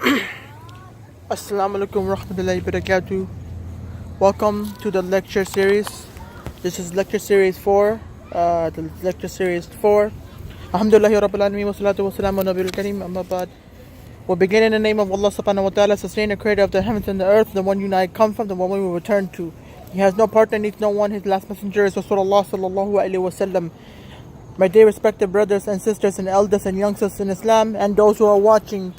Assalamu alaikum warahmatullahi wabarakatuh. Welcome to the lecture series. This is lecture series 4. The lecture series 4. Alhamdulillahi Rabbil Alameen wa salatu wa salamu ala Nabil Kareem amma ba'd. We'll begin in the name of Allah subhanahu wa ta'ala, sustainer, creator of the heavens and the earth, the one you and I come from, the one we will return to. He has no partner, needs no one. His last messenger is Rasulullah sallallahu alayhi wa sallam. My dear respected brothers and sisters and elders and youngsters in Islam and those who are watching,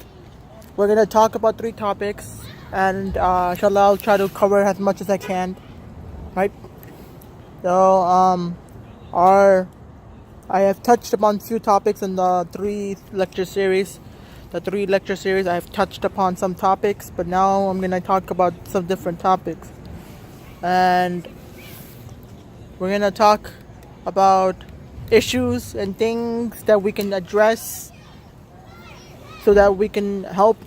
we're going to talk about 3 topics, and inshallah I'll try to cover as much as I can, right? So I have touched upon few topics in the 3 lecture series. The 3 lecture series I have touched upon some topics, but now I'm going to talk about some different topics. And we're going to talk about issues and things that we can address so that we can help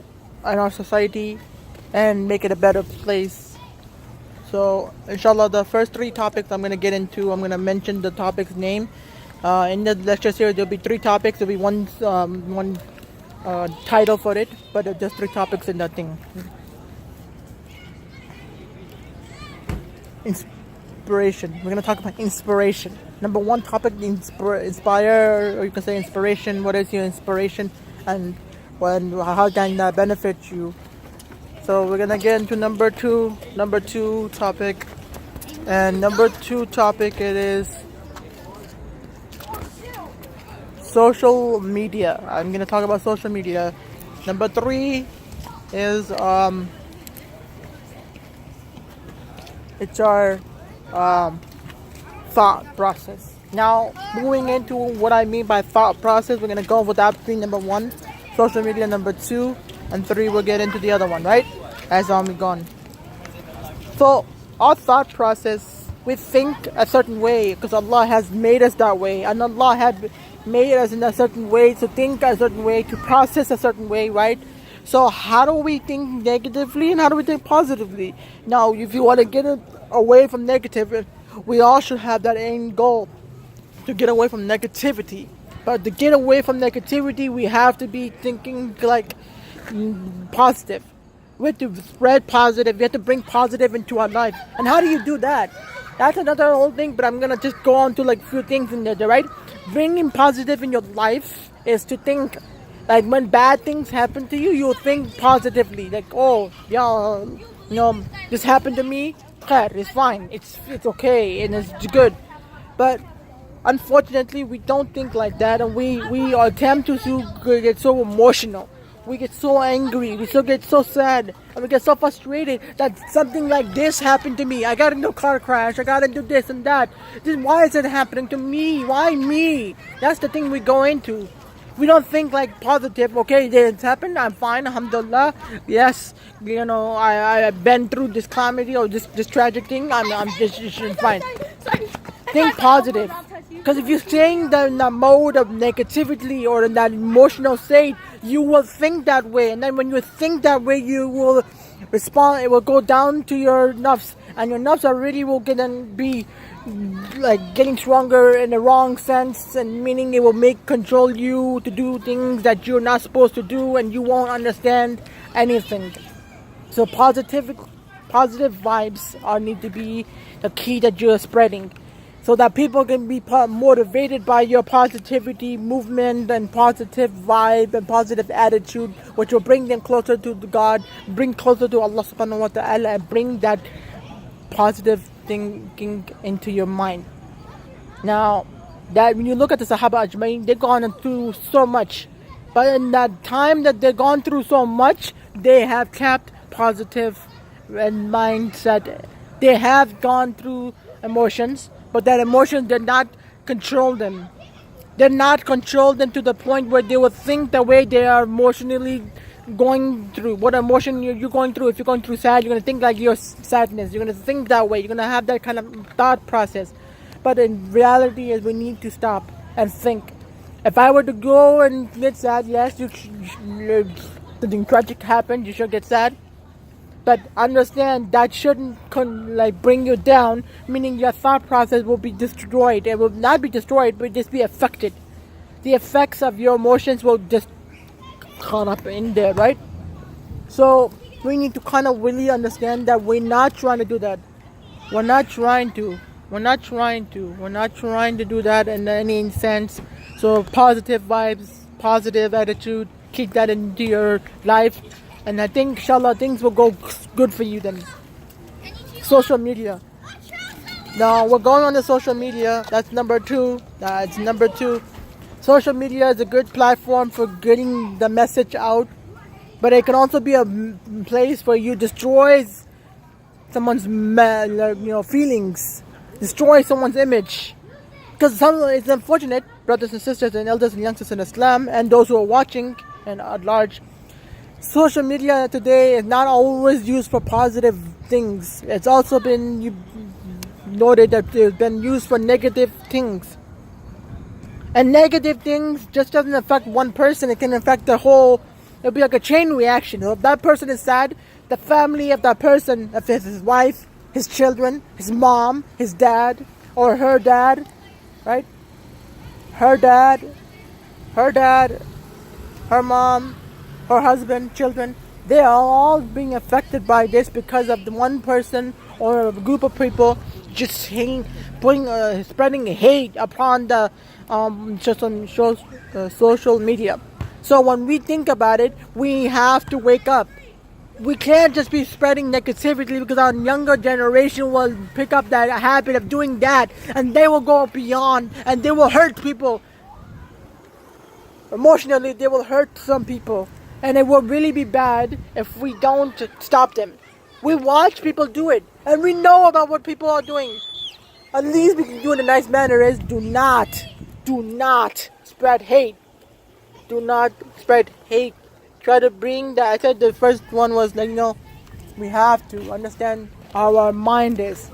in our society and make it a better place. So inshallah, the first 3 topics I'm going to get into, I'm going to mention the topic's name. In the lecture series there'll be 3 topics. There'll be one title for it, but just 3 topics in that thing. Inspiration. We're going to talk about inspiration. Number 1 topic, inspire, or you can say inspiration. What is your inspiration, and how can that benefit you? So we're gonna get into number two topic, and number 2 topic it is social media. I'm gonna talk about social media. Number 3 is it's our thought process. Now, moving into what I mean by thought process, we're gonna go with that being number 1, social media, number 2, and 3 we'll get into the other one, right? As we gone. So our thought process, we think a certain way because Allah has made us that way, and Allah had made us in a certain way to think a certain way, to process a certain way, right? So how do we think negatively and how do we think positively? Now, if you want to get away from negative, we all should have that end goal to get away from negativity. But to get away from negativity, we have to be thinking like positive. We have to spread positive. We have to bring positive into our life. And how do you do that? That's another whole thing, but I'm going to just go on to like few things in there, right? Bringing positive in your life is to think, like when bad things happen to you, you think positively. Like, oh, yeah, this happened to me. It's fine. It's okay and it's good. But unfortunately, we don't think like that, and we attempt to get so emotional. We get so angry, we still get so sad, and we get so frustrated that something like this happened to me. I got into a car crash, I got into this and that. Why is it happening to me? Why me? That's the thing we go into. We don't think like positive. Okay, it's happened, I'm fine, alhamdulillah. Yes, I've been through this calamity or this tragic thing, I'm just fine. Think positive. Because if you're staying in that mode of negativity or in that emotional state, you will think that way. And then when you think that way, you will respond. It will go down to your nafs. And your nafs already will be like getting stronger in the wrong sense. And meaning it will control you to do things that you're not supposed to do. And you won't understand anything. So positive vibes need to be the key that you're spreading, so that people can be motivated by your positivity movement and positive vibe and positive attitude, which will bring them closer to God, bring closer to Allah subhanahu wa ta'ala, and bring that positive thinking into your mind. Now, that when you look at the Sahaba Ajmain, they've gone through so much, but in that time that they've gone through so much, they have kept positive and mindset. They have gone through emotions, but that emotion did not control them. Did not control them to the point where they would think the way they are emotionally going through. What emotion you're going through. If you're going through sad, you're going to think like your sadness. You're going to think that way. You're going to have that kind of thought process. But in reality, is we need to stop and think. If I were to go and get sad, yes, something tragic happened, you should get sad. But understand that shouldn't bring you down, meaning your thought process will be destroyed. It will not be destroyed, but just be affected. The effects of your emotions will just caught up in there, right? So we need to kind of really understand that we're not trying to do that. We're not trying to. We're not trying to. We're not trying to do that in any sense. So positive vibes, positive attitude, keep that into your life. And I think, inshallah, things will go good for you then. Social media. Now we're going on to social media. That's number two. That's number two. Social media is a good platform for getting the message out, but it can also be a place where you destroy someone's feelings, destroy someone's image. Because it's unfortunate, brothers and sisters and elders and youngsters in Islam, and those who are watching and at large, social media today is not always used for positive things. It's also been noted that it's been used for negative things. And negative things just doesn't affect one person, it can affect the whole. It'll be like a chain reaction. If that person is sad, the family of that person, if it's his wife, his children, his mom, his dad, or her dad, right? Her dad, her mom, her husband, children, they are all being affected by this because of the one person or a group of people just spreading hate upon the social media. So when we think about it, we have to wake up. We can't just be spreading negativity because our younger generation will pick up that habit of doing that, and they will go beyond and they will hurt people. Emotionally, they will hurt some people, and it will really be bad if we don't stop them. We watch people do it, and we know about what people are doing. At least we can do it in a nice manner is do not spread hate. Do not spread hate. Try to bring that. I said the first one was like, we have to understand how our mind is.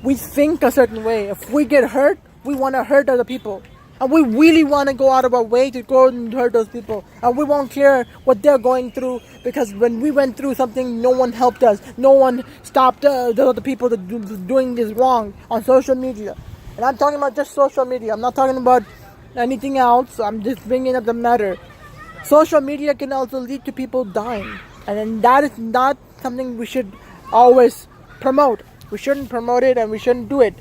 We think a certain way. If we get hurt, we want to hurt other people. And we really want to go out of our way to go and hurt those people. And we won't care what they're going through, because when we went through something, no one helped us. No one stopped the other people that doing this wrong on social media. And I'm talking about just social media. I'm not talking about anything else. I'm just bringing up the matter. Social media can also lead to people dying. And then that is not something we should always promote. We shouldn't promote it and we shouldn't do it.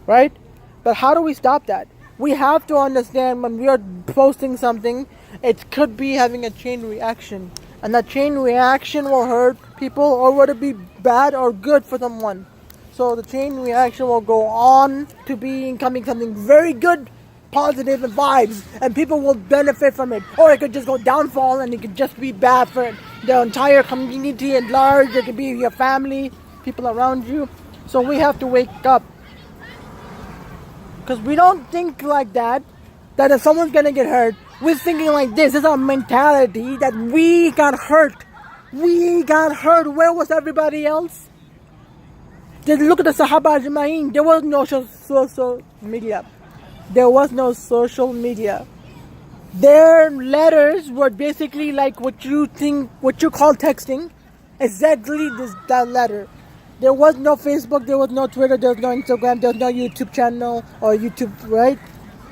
Right? But how do we stop that? We have to understand when we are posting something, it could be having a chain reaction. And that chain reaction will hurt people, or would it be bad or good for someone. So the chain reaction will go on to becoming something very good, positive and vibes, and people will benefit from it. Or it could just go downfall and it could just be bad for the entire community at large. It could be your family, people around you. So we have to wake up. Because we don't think like that if someone's going to get hurt. We're thinking like this. This is our mentality that we got hurt. We got hurt. Where was everybody else? Just look at the Sahaba Ajma'in. There was no social media. There was no social media. Their letters were basically like what you call texting. Exactly that letter. There was no Facebook, there was no Twitter, there was no Instagram, there was no YouTube channel or YouTube, right?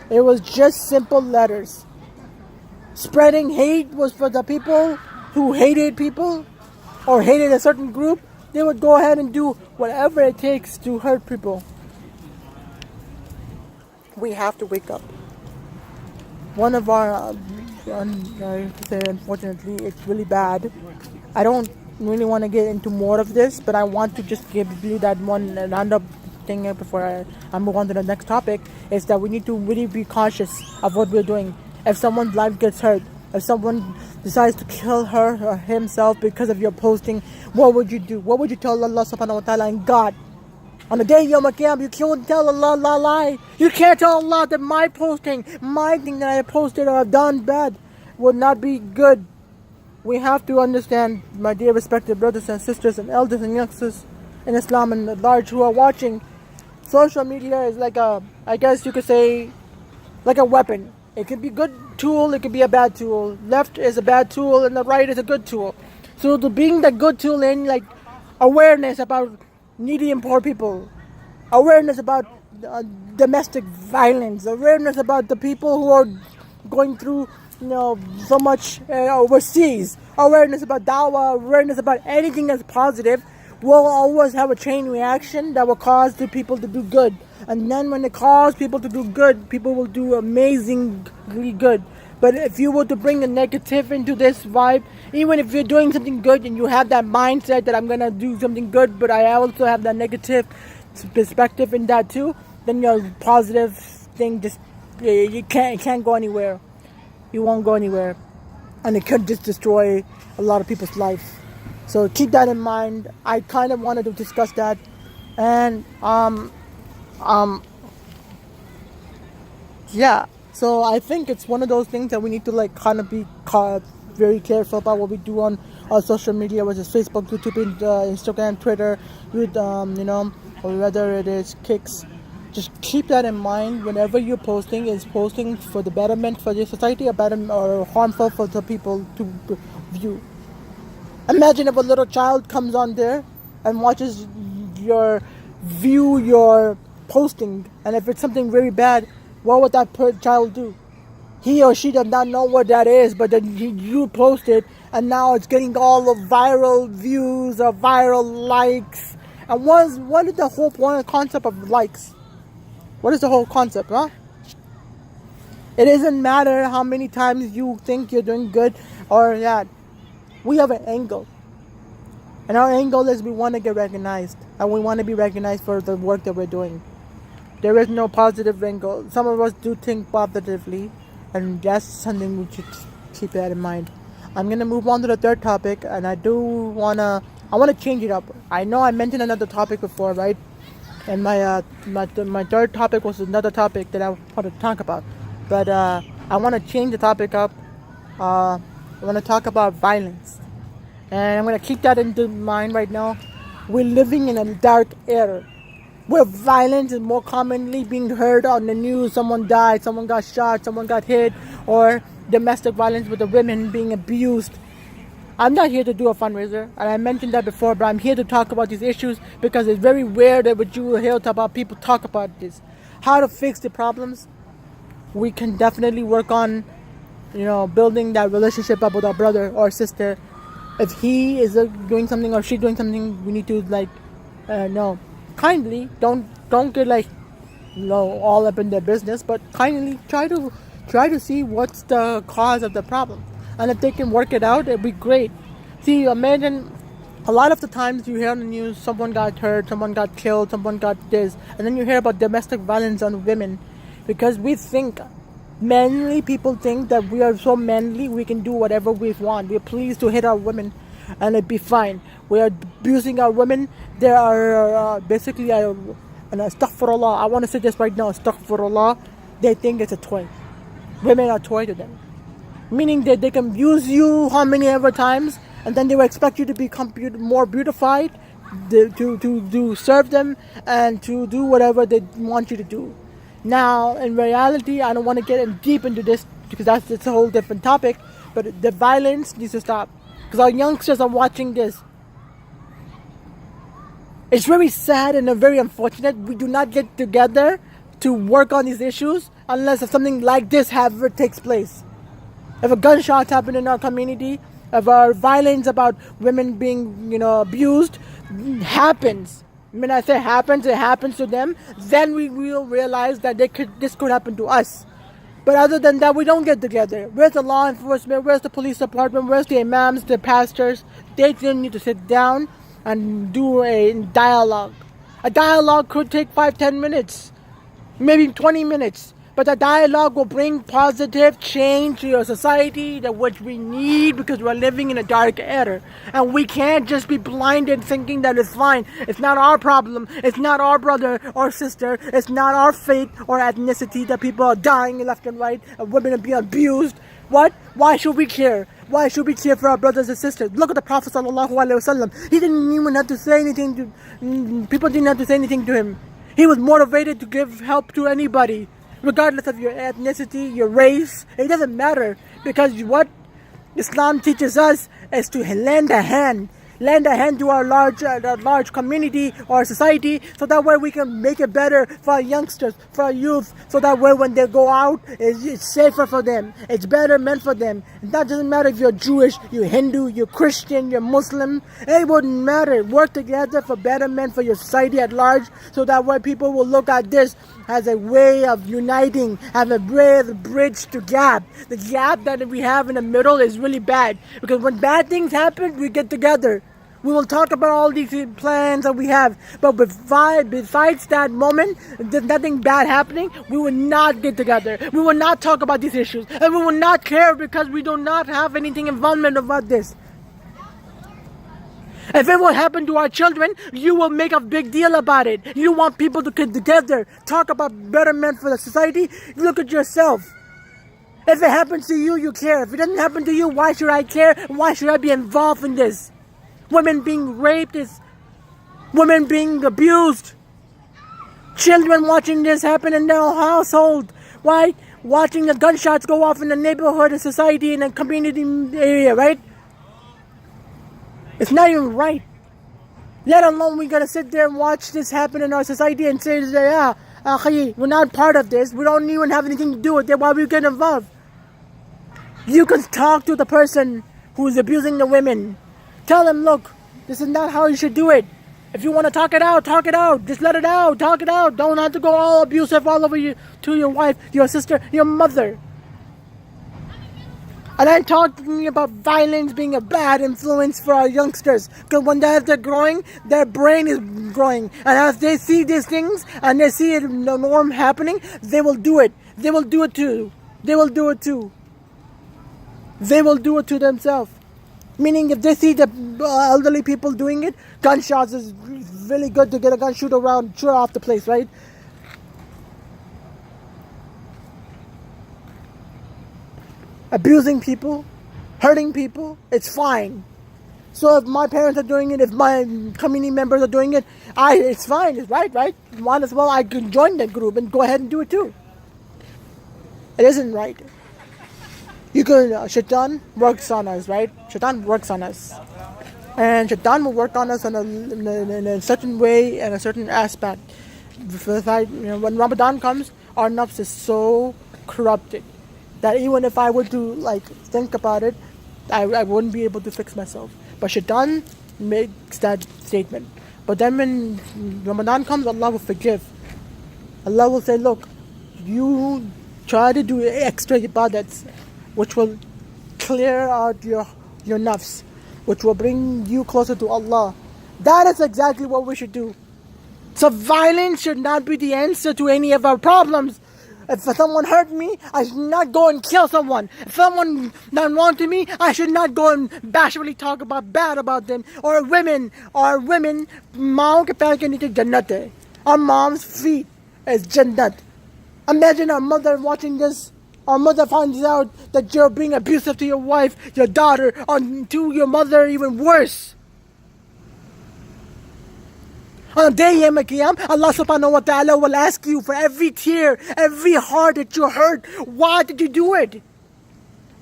It was just simple letters. Spreading hate was for the people who hated people or hated a certain group. They would go ahead and do whatever it takes to hurt people. We have to wake up. One of our, I say unfortunately, it's really bad. I don't really want to get into more of this, but I want to just give you that one roundup thing before I move on to the next topic, is that we need to really be cautious of what we're doing. If someone's life gets hurt, if someone decides to kill her or himself because of your posting, what would you do? What would you tell Allah subhanahu wa ta'ala and God? On the day Yawm al-Qiyamah, you can't tell Allah la lie. You can't tell Allah that my posting, my thing that I posted or I've done bad would not be good. We have to understand, my dear respected brothers and sisters and elders and youngsters in Islam and at large who are watching, social media is like I guess you could say, like a weapon. It could be a good tool, it could be a bad tool. Left is a bad tool and the right is a good tool. So to being the good tool in like awareness about needy and poor people, awareness about domestic violence, awareness about the people who are going through so much overseas. Awareness about dawah, awareness about anything that's positive will always have a chain reaction that will cause the people to do good. And then when it causes people to do good, people will do amazingly good. But if you were to bring a negative into this vibe, even if you're doing something good and you have that mindset that I'm gonna do something good, but I also have that negative perspective in that too, then your positive thing just you can't go anywhere. You won't go anywhere, and it could just destroy a lot of people's life. So keep that in mind. I kind of wanted to discuss that, and yeah. So I think it's one of those things that we need to like kind of be very careful about what we do on our social media, which is Facebook, YouTube, Instagram, Twitter, with or whether it is Kicks. Just keep that in mind whenever you're posting. Is posting for the betterment for the society or harmful for the people to view. Imagine if a little child comes on there and watches your posting, and if it's something very bad, what would that child do? He or she does not know what that is, but then you post it, and now it's getting all the viral views or viral likes. And what is the whole point concept of likes? What is the whole concept, huh? It doesn't matter how many times you think you're doing good or that. We have an angle. And our angle is we want to get recognized. And we want to be recognized for the work that we're doing. There is no positive angle. Some of us do think positively. And that's something we should keep that in mind. I'm going to move on to the third topic. And I want to change it up. I know I mentioned another topic before, right? And my third topic was another topic that I want to talk about. But I want to change the topic up. I want to talk about violence. And I'm going to keep that into mind right now. We're living in a dark era where violence is more commonly being heard on the news. Someone died, someone got shot, someone got hit, or domestic violence with the women being abused. I'm not here to do a fundraiser, and I mentioned that before, but I'm here to talk about these issues because it's very rare that you will hear about people talk about this. How to fix the problems. We can definitely work on, building that relationship up with our brother or sister. If he is doing something or she's doing something, we need to no, kindly don't get all up in their business, but kindly try to see what's the cause of the problem. And if they can work it out, it'd be great. See, imagine a lot of the times you hear on the news someone got hurt, someone got killed, someone got this, and then you hear about domestic violence on women because we think, manly people think that we are so manly we can do whatever we want. We're pleased to hit our women and it'd be fine. We are abusing our women. There are basically, and astaghfirullah, I want to say this right now, astaghfirullah, they think it's a toy. Women are a toy to them. Meaning that they can abuse you how many ever times, and then they will expect you to become more beautified, to serve them, and to do whatever they want you to do. Now, in reality, I don't want to get deep into this because it's a whole different topic, but the violence needs to stop. Because our youngsters are watching this. It's very sad and very unfortunate. We do not get together to work on these issues unless something like this ever takes place. If a gunshot happened in our community, if our violence about women being, abused happens. When I say happens, it happens to them. Then we will realize that this could happen to us. But other than that, we don't get together. Where's the law enforcement? Where's the police department? Where's the imams, the pastors? They still need to sit down and do a dialogue. A dialogue could take 5-10 minutes, maybe 20 minutes. But the dialogue will bring positive change to your society, that which we need because we're living in a dark era. And we can't just be blinded thinking that it's fine. It's not our problem. It's not our brother or sister. It's not our faith or ethnicity that people are dying left and right and women are being abused. What? Why should we care? Why should we care for our brothers and sisters? Look at the Prophet sallallahu alaihi wasallam. He didn't even have to say anything people didn't have to say anything to him. He was motivated to give help to anybody. Regardless of your ethnicity, your race, it doesn't matter. Because what Islam teaches us is to lend a hand. lend a hand to our large community or society, so that way we can make it better for our youngsters, for our youth, so that way when they go out, it's safer for them, it's better meant for them. And that doesn't matter if you're Jewish, you're Hindu, you're Christian, you're Muslim, it wouldn't matter. Work together for betterment for your society at large, so that way people will look at this as a way of uniting, as a way of bridge to gap. The gap that we have in the middle is really bad, because when bad things happen, we get together. We will talk about all these plans that we have, but besides that moment, there's nothing bad happening, we will not get together. We will not talk about these issues, and we will not care, because we do not have anything involvement about this. If it will happen to our children, you will make a big deal about it. You want people to get together, talk about betterment for the society. Look at yourself. If it happens to you, you care. If it doesn't happen to you, why should I care? Why should I be involved in this? Women being raped, women being abused, children watching this happen in their household. Why? Watching the gunshots go off in the neighborhood, in society, in a community area, right? It's not even right. Let alone we gotta sit there and watch this happen in our society and say, yeah, we're not part of this. We don't even have anything to do with it. Why we get involved? You can talk to the person who is abusing the women. Tell them, look, this is not how you should do it. If you want to talk it out, talk it out. Just let it out, talk it out. Don't have to go all abusive all over you to your wife, your sister, your mother. And I'm talking about violence being a bad influence for our youngsters. Because when they're growing, their brain is growing. And as they see these things, and they see it, the norm happening, they will do it. They will do it too. They will do it too. They will do it to themselves. Meaning if they see the elderly people doing it, gunshots is really good to get a gun, shoot off the place, right? Abusing people, hurting people, it's fine. So if my parents are doing it, if my community members are doing it, it's fine, it's right? Might as well I can join that group and go ahead and do it too. It isn't right. You can, Shaitan works on us, right? Shaitan works on us. And Shaitan will work on us in a certain way and a certain aspect. When Ramadan comes, our nafs is so corrupted that even if I were to think about it, I wouldn't be able to fix myself. But Shaitan makes that statement. But then when Ramadan comes, Allah will forgive. Allah will say, look, you try to do extra ibadats, which will clear out your nafs, which will bring you closer to Allah. That is exactly what we should do. So violence should not be the answer to any of our problems. If someone hurt me, I should not go and kill someone. If someone done wrong to me, I should not go and bashfully talk bad about them. Or women, माओं के पैर के नीचे जन्नत है. Our mom's feet is jannat. Imagine our mother watching this. Our mother finds out that you're being abusive to your wife, your daughter, or to your mother, even worse. On the day of Qiyam, Allah subhanahu wa ta'ala will ask you for every tear, every heart that you hurt. Why did you do it?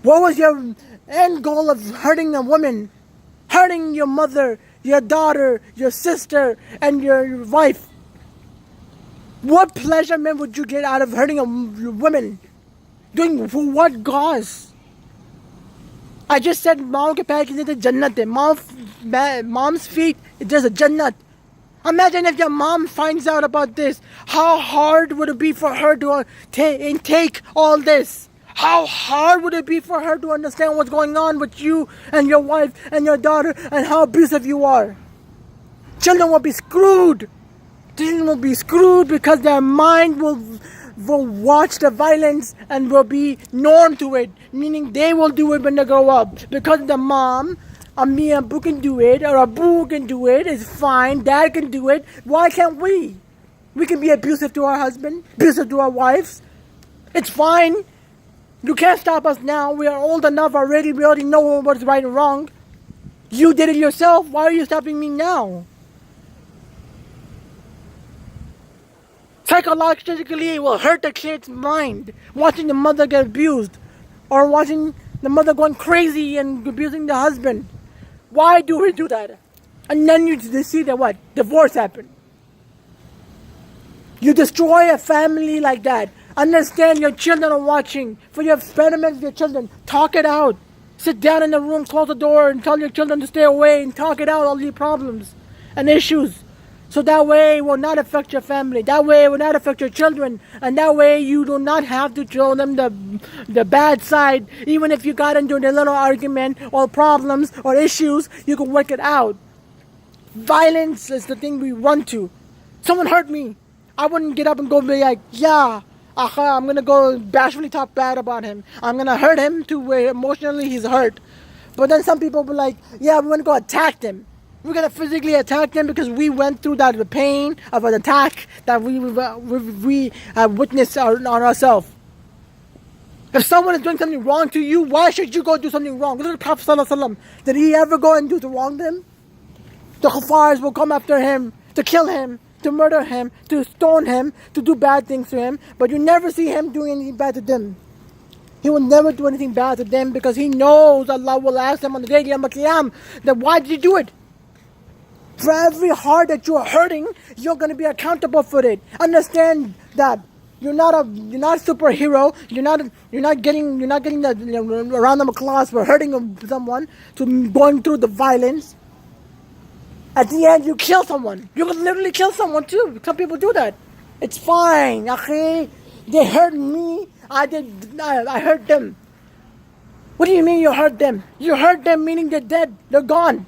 What was your end goal of hurting a woman? Hurting your mother, your daughter, your sister, and your wife. What pleasure would you get out of hurting a woman? Doing for what cause? I just said, माओं के पैर के नीचे जन्नत है. Mom's feet, it's just a jannat. Imagine if your mom finds out about this. How hard would it be for her to intake all this? How hard would it be for her to understand what's going on with you and your wife and your daughter and how abusive you are? Children will be screwed. Children will be screwed because their mind will watch the violence and will be norm to it. Meaning they will do it when they grow up. Because the mom, Ammi Abu can do it, or Abu can do it, it's fine, Dad can do it, why can't we? We can be abusive to our husband, abusive to our wives. It's fine. You can't stop us now. We are old enough already. We already know what's right and wrong. You did it yourself. Why are you stopping me now? Psychologically, it will hurt the kid's mind. Watching the mother get abused. Or watching the mother going crazy and abusing the husband. Why do we do that? And then you see that what? Divorce happened. You destroy a family like that. Understand your children are watching. For your experiments with your children, talk it out. Sit down in the room, close the door, and tell your children to stay away and talk it out, all your problems and issues. So that way it will not affect your family. That way it will not affect your children. And that way you do not have to show them the bad side. Even if you got into a little argument or problems or issues, you can work it out. Violence is the thing we run to. Someone hurt me. I wouldn't get up and go be like, yeah, I'm going to go bashfully talk bad about him. I'm going to hurt him to where emotionally he's hurt. But then some people be like, yeah, we're going to go attack them. We're going to physically attack them because we went through the pain of an attack that we witnessed on ourselves. If someone is doing something wrong to you, why should you go do something wrong? Look at the Prophet ﷺ. Did he ever go and do the wrong to him? The kuffars will come after him to kill him, to murder him, to stone him, to do bad things to him. But you never see him doing anything bad to them. He will never do anything bad to them because he knows Allah will ask them on the day of Qiyam that why did you do it? For every heart that you are hurting, you're going to be accountable for it. Understand that you're not a superhero. You're not getting the around the applause for hurting someone, to going through the violence. At the end, you kill someone. You can literally kill someone too. Some people do that. It's fine, akhi. They hurt me. I hurt them. What do you mean you hurt them? You hurt them meaning they're dead. They're gone.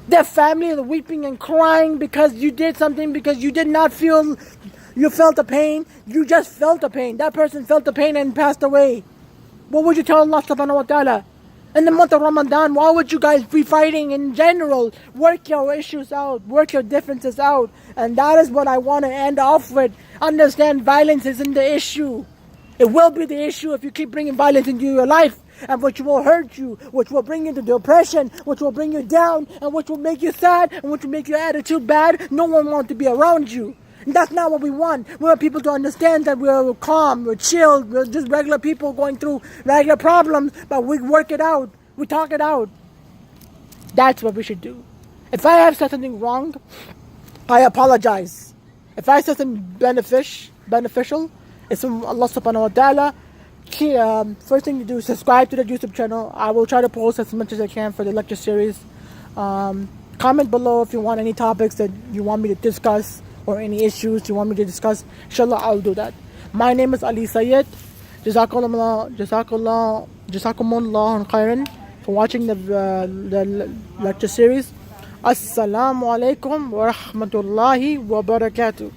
Their family is weeping and crying because you did something, because you did not feel, you felt the pain. You just felt the pain. That person felt the pain and passed away. What would you tell Allah subhanahu wa ta'ala? In the month of Ramadan, why would you guys be fighting in general? Work your issues out. Work your differences out. And that is what I want to end off with. Understand, violence isn't the issue. It will be the issue if you keep bringing violence into your life, and which will hurt you, which will bring you to depression, which will bring you down, and which will make you sad, and which will make your attitude bad. No one wants to be around you. And that's not what we want. We want people to understand that we're calm, we're chilled, we're just regular people going through regular problems, but we work it out, we talk it out. That's what we should do. If I have said something wrong, I apologize. If I said something beneficial, it's from Allah subhanahu wa ta'ala. First thing to do is subscribe to the YouTube channel. I will try to post as much as I can for the lecture series. Comment below if you want any topics that you want me to discuss or any issues you want me to discuss. Inshallah, I'll do that. My name is Ali Sayyed. Jazakumullah khairan for watching the lecture series. Assalamu alaikum wa rahmatullahi wa barakatuh.